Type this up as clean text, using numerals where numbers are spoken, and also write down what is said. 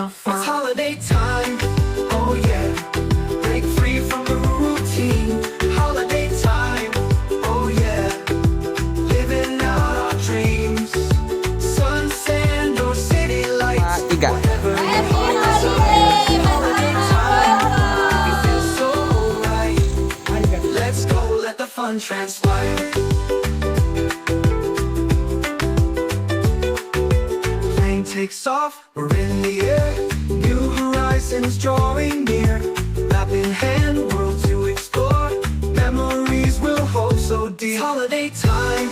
have fun. It's holiday time, oh yeah. Break free from the routine. Holiday time, oh yeah. Living out our dreams. Sun, sand, or city lights. Tiga. Whatever you need, it's holiday time. We feel so right. Let's go, let the fun transpire. Plane takes off, we're in the air. New horizons drawing near. Map in hand, world to explore. Memories we'll hold so dear. Holiday time,